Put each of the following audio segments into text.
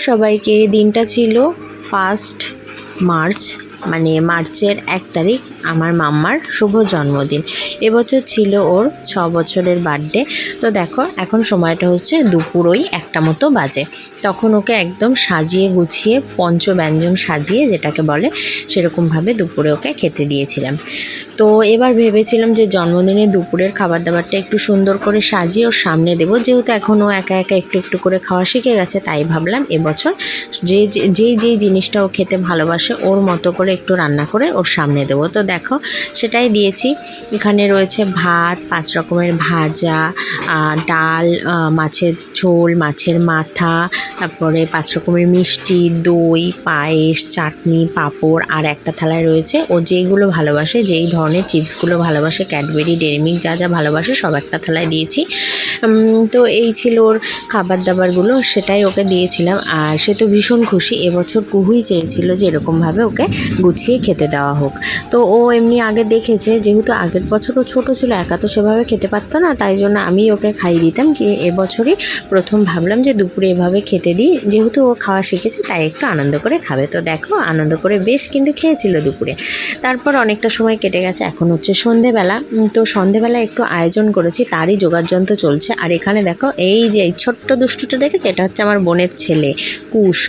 সবাইকে। দিনটা ছিল 1 মার্চ, মানে মার্চের 1 তারিখ আমার মাম্মার শুভ জন্মদিন। এবছর ছিল ওর 6 বছরের বার্থডে। তো দেখো এখন সময়টা হচ্ছে দুপুর ওই 1টা মতো বাজে। তখন ওকে একদম সাজিয়ে গুছিয়ে পঞ্চব্যঞ্জন সাজিয়ে যেটাকে বলে সেরকমভাবে দুপুরে ওকে খেতে দিয়েছিলাম। তো এবার ভেবেছিলাম যে জন্মদিনে দুপুরের খাবার দাবারটা একটু সুন্দর করে সাজিয়ে ওর সামনে দেবো, যেহেতু এখনও একা একা একটু একটু করে খাওয়া শিখে গেছে, তাই ভাবলাম এবছর যেই জিনিসটা ও খেতে ভালোবাসে ওর মতো করে একটু রান্না করে ওর সামনে দেবো। তো দেখো সেটাই দিয়েছি। এখানে রয়েছে ভাত, 5 রকমের ভাজা, ডাল, মাছের ঝোল, মাছের মাথা, তারপরে 5 রকমের মিষ্টি, দই, পায়েস, চাটনি, পাঁপড়, আর একটা থালায় রয়েছে ও যেইগুলো ভালোবাসে, যেই ধরনের চিপসগুলো ভালোবাসে, ক্যাডবেরি, ডেয়ারি মিল্ক, যা যা ভালোবাসে সব একটা থালায় দিয়েছি। তো এই ছিল ওর খাবার দাবারগুলো, সেটাই ওকে দিয়েছিলাম। আর সে তো ভীষণ খুশি। এবছর কুহুই চেয়েছিল যে এরকমভাবে ওকে গুছিয়ে খেতে দেওয়া হোক। তো ও এমনি আগে দেখেছে, যেহেতু আগের বছর ও ছোটো ছিল, একা তো সেভাবে খেতে পারতো না, তাই জন্য আমি ওকে খাইয়ে দিতাম। কি এবছরই প্রথম ভাবলাম যে দুপুরে এভাবে খেতে দিই, যেহেতু ও খাওয়া শিখেছে তাই একটু আনন্দ করে খাবে। তো দেখো আনন্দ করে বেশ কিন্তু খেয়েছিল দুপুরে। তারপর অনেকটা সময় কেটে গেছে, এখন হচ্ছে সন্ধেবেলা। তো সন্ধেবেলা একটু আয়োজন করেছি, তারই যোগাযন্ত্র চলছে। আর এখানে দেখো এই যে এই ছোট্ট দুষ্টুটা দেখেছে, এটা হচ্ছে আমার বোনের ছেলে কুশ।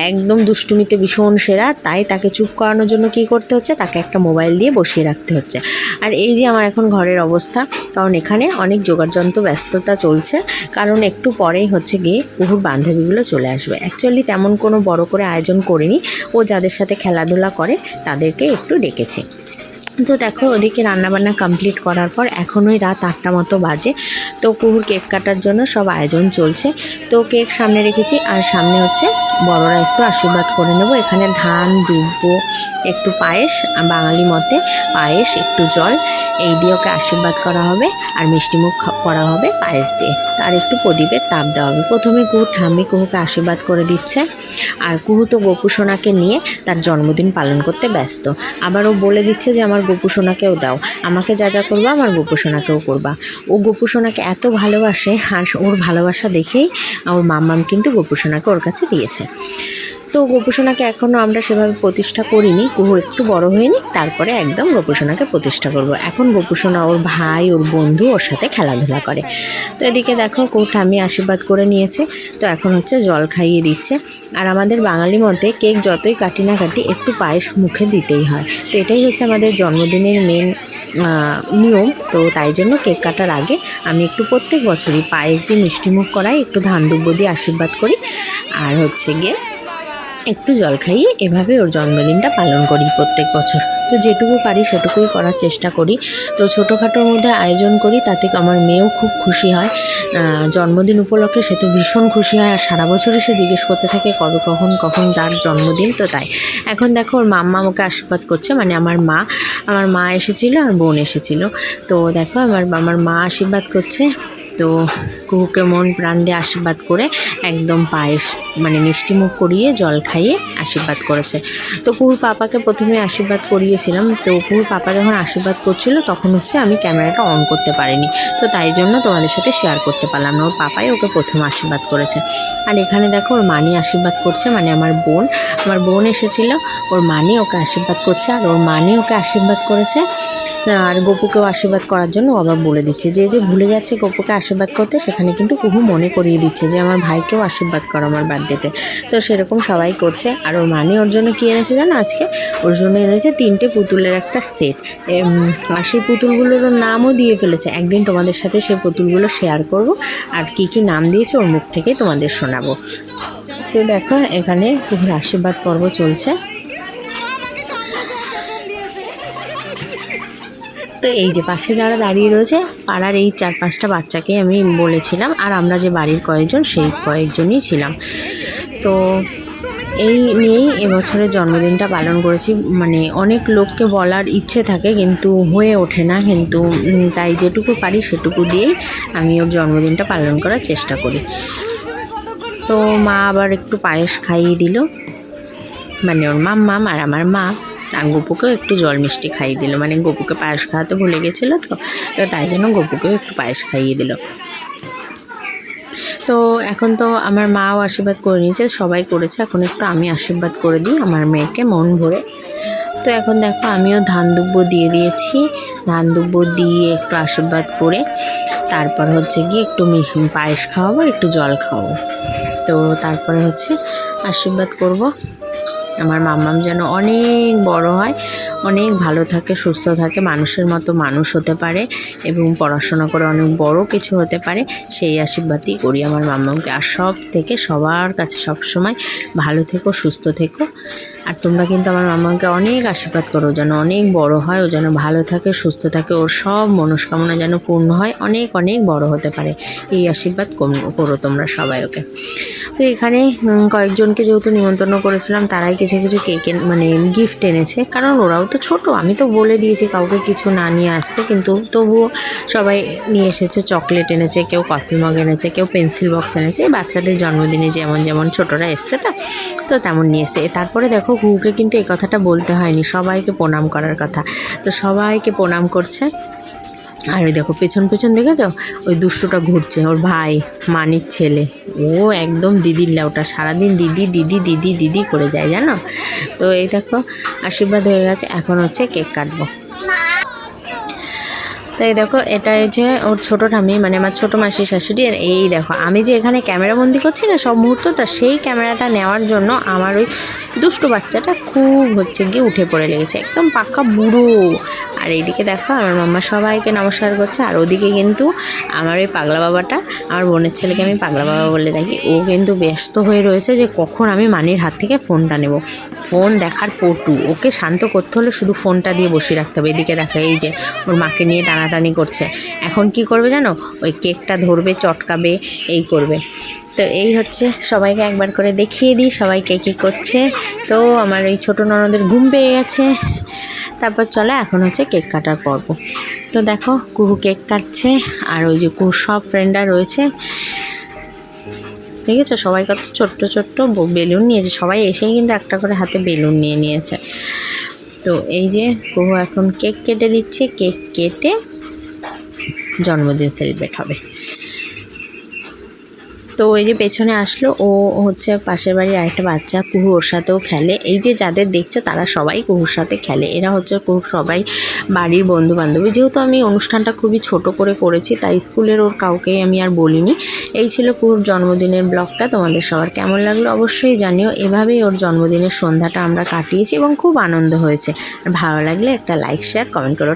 একদম দুষ্টুমিতে ভীষণ সেরা, তাই তাকে চুপ করানোর জন্য কি করতে হচ্ছে, তাকে একটা মোবাইল দিয়ে বসিয়ে রাখতে হচ্ছে। আর এই যে আমার এখন ঘরের অবস্থা, কারণ এখানে অনেক যোগাযন্ত্র ব্যস্ততা চলছে, কারণ একটু পরেই হচ্ছে গিয়ে কুহুর বান্ধবীগুলো চলে আসবে। অ্যাকচুয়ালি তেমন কোনো বড় করে আয়োজন করিনি, ও যাদের সাথে খেলাধুলা করে তাদেরকে একটু ডেকেছি। তো দেখো ওদিকে রান্নাবান্না কমপ্লিট করার পর এখন ওই রাত 8টা মতো বাজে। তো কুহুর কেক কাটার জন্য সব আয়োজন চলছে। তো কেক সামনে রেখেছি, আর সামনে হচ্ছে বড়রা একটু আশীর্বাদ করে নেব। এখানে ধান, দুব্বো, একটু পায়েস, বাঙালি মতে পায়েস, একটু জল, এই দিয়ে ওকে আশীর্বাদ করা হবে। আর মিষ্টিমুখ করা হবে পায়েস দিয়ে, আর একটু প্রদীপের তাপ দেওয়া হবে। প্রথমে কুহুর ঠাম্মি কুহুকে আশীর্বাদ করে দিচ্ছে। আর কুহু তো গোপু সোনাকে নিয়ে তার জন্মদিন পালন করতে ব্যস্ত। আবার ও বলে দিচ্ছে যে আমার গোপু সোনাকেও দাও, আমাকে যা যা করবা আমার গোপু সোনাকেও করবা। ও গোপু সোনাকে এত ভালোবাসে, আর ওর ভালোবাসা দেখেই ওর মাম্মাম কিন্তু গোপু সোনাকে ওর কাছে দিয়েছে। তো গোপু সোনাকে এখনও আমরা সেভাবে প্রতিষ্ঠা করিনি, কুহু একটু বড় হয়নি, তারপরে একদম গোপু সোনাকে প্রতিষ্ঠা করব। এখন গোপু সোনা ওর ভাই, ওর বন্ধু ওর সাথে খেলাধুলা করে। তো এদিকে দেখো কুহু ঠাম্মি আশীর্বাদ করে নিয়েছে। তো এখন হচ্ছে জল খাইয়ে দিচ্ছে। আর আমাদের বাঙালি মতে কেক যতই কাটি না কাটি একটু পায়েস মুখে দিতেই হয়। তো এটাই হচ্ছে আমাদের জন্মদিনের মেন নিয়ম। তো তাই জন্য কেক কাটার আগে আমি একটু প্রত্যেক বছরই পায়েস দিয়ে মিষ্টিমুখ করাই, একটু ধান দুব্বো দিয়ে আশীর্বাদ করি, আর হচ্ছে গিয়ে একটু জল খাইয়ে এভাবে ওর জন্মদিনটা পালন করি প্রত্যেক বছর। তো যেটুকু পারি সেটুকুই করার চেষ্টা করি। তো ছোটোখাটোর মধ্যে আয়োজন করি, তাতে আমার মেয়েও খুব খুশি হয়। জন্মদিন উপলক্ষে সে তো ভীষণ খুশি হয়, আর সারা বছরই সে জিজ্ঞেস করতে থাকে কবে কখন তার জন্মদিন। তো তাই এখন দেখো ওর মাম্মা আমাকে আশীর্বাদ করছে, মানে আমার মা এসেছিলো আর বোন এসেছিলো। তো দেখো আমার মা আশীর্বাদ করছে। তো কুহুকে মন প্রাণ দিয়ে আশীর্বাদ করে একদম পায়েস মানে মিষ্টিমুখ করিয়ে জল খাইয়ে আশীর্বাদ করেছে। তো কুহুর পাপাকে প্রথমে আশীর্বাদ করিয়েছিলাম। তো কুহুর পাপা যখন আশীর্বাদ করছিল তখন হচ্ছে আমি ক্যামেরাটা অন করতে পারিনি, তো তাই জন্য তোমাদের সাথে শেয়ার করতে পারলাম না। ওর পাপাই ওকে প্রথম আশীর্বাদ করেছে। আর এখানে দেখো ওর মানি আশীর্বাদ করছে, মানে আমার বোন এসেছিলো, ওর মানি ওকে আশীর্বাদ করছে, আর ওর মানি ওকে আশীর্বাদ করেছে। আর গপুকেও আশীর্বাদ করার জন্য আবার বলে দিচ্ছে, যে ভুলে যাচ্ছে গপুকে আশীর্বাদ করতে, সেখানে কিন্তু কুহু মনে করিয়ে দিচ্ছে যে আমার ভাইকেও আশীর্বাদ করো আমার বার্থডেতে। তো সেরকম সবাই করছে। আর ওর মানে ওর জন্য কী এনেছে জানো, আজকে ওর জন্য এনেছে 3টে পুতুলের একটা সেট। আর সেই পুতুলগুলোর নামও দিয়ে ফেলেছে। একদিন তোমাদের সাথে সেই পুতুলগুলো শেয়ার করব, আর কি কি নাম দিয়েছে ওর মুখ থেকে তোমাদের শোনাবো। তো দেখো এখানে কুহুর আশীর্বাদ পর্ব চলছে। তো এই যে পাশে যারা দাঁড়িয়ে রয়েছে পাড়ার এই 4-5টা বাচ্চাকে আমি বলেছিলাম, আর আমরা যে বাড়ির কয়েকজন সেই কয়েকজনই ছিলাম। তো এই নিয়েই এবছরের জন্মদিনটা পালন করেছি। মানে অনেক লোককে বলার ইচ্ছে থাকে কিন্তু হয়ে ওঠে না, কিন্তু তাই যেটুকু পারি সেটুকু দিয়েই আমি ওর জন্মদিনটা পালন করার চেষ্টা করি। তো মা আবার একটু পায়েস খাইয়ে দিল, মানে ওর মাম্মাম আর আমার মা। আর গপুকেও একটু জল মিষ্টি খাইয়ে দিল, মানে গপুকে পায়েস খাওয়াতে ভুলে গেছিলো, তো তাই জন্য গপুকেও একটু পায়েস খাইয়ে দিল। তো তো এখন তো আমার মাও আশীর্বাদ করে নিয়েছে, সবাই করেছে, এখন একটু আমি আশীর্বাদ করে দিই আমার মেয়েকে মন ভরে। তো এখন দেখো আমিও ধান দুব্য দিয়ে দিয়েছি, ধান দুব্য দিয়ে একটু আশীর্বাদ করে তারপর হচ্ছে গিয়ে একটু পায়েস খাওয়াবো, একটু জল খাওয়াবো। তো তারপরে হচ্ছে আশীর্বাদ করব আমার মাম্মাম যেন অনেক বড় হয়, অনেক ভালো থাকে, সুস্থ থাকে, মানুষের মতো মানুষ হতে পারে এবং পড়াশোনা করে অনেক বড় কিছু হতে পারে, সেই আশীর্বাদই করি আমার মাম্মামকে। আর সব থেকে সবার কাছে সবসময় ভালো থেকো, সুস্থ থেকো। আর তোমরা কিন্তু আমার মাম্মামকে অনেক আশীর্বাদ করো যেন অনেক বড় হয়, ও যেন ভালো থাকে, সুস্থ থাকে, ওর সব মনস্কামনা যেন পূর্ণ হয়, অনেক অনেক বড় হতে পারে, এই আশীর্বাদ করো তোমরা সবাই ওকে। তো এখানে কয়েকজনকে যেহেতু নিমন্ত্রণ করেছিলাম, তারাই কিছু কিছু কেক মানে গিফট এনেছে, কারণ ওরাও তো ছোট। আমি তো বলে দিয়েছি কাউকে কিছু না নিয়ে আসতে, কিন্তু তবুও সবাই নিয়ে এসেছে। চকলেট এনেছে, কেউ কফি মগ এনেছে, কেউ পেন্সিল বক্স এনেছে, এই বাচ্চাদের জন্মদিনে যেমন যেমন ছোটরা এসছে তো তেমন নিয়ে এসে। তারপরে দেখো কুকুকে কিন্তু এই কথাটা বলতে হয়নি, সবাইকে প্রণাম করার কথা, তো সবাইকে প্রণাম করছে। আর ওই দেখো পেছন পেছন দেখেছ, ওই দুষ্টুটা ঘুরছে, ওর ভাই মানির ছেলে, ও একদম দিদির লেউটা, সারাদিন দিদি দিদি দিদি দিদি করে যায় জানো। তো এই দেখো আশীর্বাদ হয়ে গেছে, এখন হচ্ছে কেক কাটবো। তো এই দেখো এটা যে ওর ছোটো ঠাম্মি, মানে আমার ছোটো মাসি শাশুড়ি। আর এই দেখো আমি যে এখানে ক্যামেরাবন্দি করছি না সব মুহূর্তটা, সেই ক্যামেরাটা নেওয়ার জন্য আমার ওই দুষ্টু বাচ্চাটা খুব হচ্ছে গিয়ে উঠে পড়ে লেগেছে, একদম পাক্কা বুড়ো। আর এইদিকে দেখো আমার মাম্মা সবাইকে নমস্কার করছে। আর ওদিকে কিন্তু আমার ওই পাগলা বাবাটা, আমার বোনের ছেলেকে আমি পাগলা বাবা বলে রাখি, ও কিন্তু ব্যস্ত হয়ে রয়েছে যে কখন আমি মানির হাত থেকে ফোনটা নেব। ফোন দেখার পটু, ওকে শান্ত করতে হলে শুধু ফোনটা দিয়ে বসিয়ে রাখতে হবে। এদিকে দেখো এই যে ওর মাকে নিয়ে টানাটানি করছে। এখন কি করবে জানো, ওই কেকটা ধরবে, চটকাবে, এই করবে। তো এই হচ্ছে, সবাইকে একবার করে দেখিয়ে দিই সবাইকে কী করছে। তো আমার এই ছোটো ননদের ঘুম পেয়ে গেছে। তারপর চলো এখন হচ্ছে কেক কাটার পর্ব। তো দেখো কুহু কেক কাটছে, আর ওই যে কুহু সব ফ্রেন্ডরা রয়েছে, ঠিক আছে, সবাই কত ছোট্ট ছোট্ট বেলুন নিয়েছে, সবাই এসেই কিন্তু একটা করে হাতে বেলুন নিয়ে নিয়েছে। তো এই যে কুহু এখন কেক কেটে দিচ্ছে, কেক কেটে জন্মদিন সেলিব্রেট হবে। তো ওই যে পেছনে আসলো, ও হচ্ছে পাশের বাড়ির আরেকটা বাচ্চা, কুহু ওর সাথেও খেলে। এই যে যাদের দেখছে তারা সবাই কুহুর সাথে খেলে, এরা হচ্ছে কুহুর সবাই বাড়ির বন্ধু বান্ধবী। যেহেতু আমি অনুষ্ঠানটা খুবই ছোট করে করেছি, তাই স্কুলের ওর কাউকেই আমি আর বলিনি। এই ছিল কুহুর জন্মদিনের ব্লগটা। তোমাদের সবার কেমন লাগলো অবশ্যই জানিও। এভাবেই ওর জন্মদিনের সন্ধ্যাটা আমরা কাটিয়েছি এবং খুব আনন্দ হয়েছে। আর ভালো লাগলে একটা লাইক, শেয়ার, কমেন্ট করো।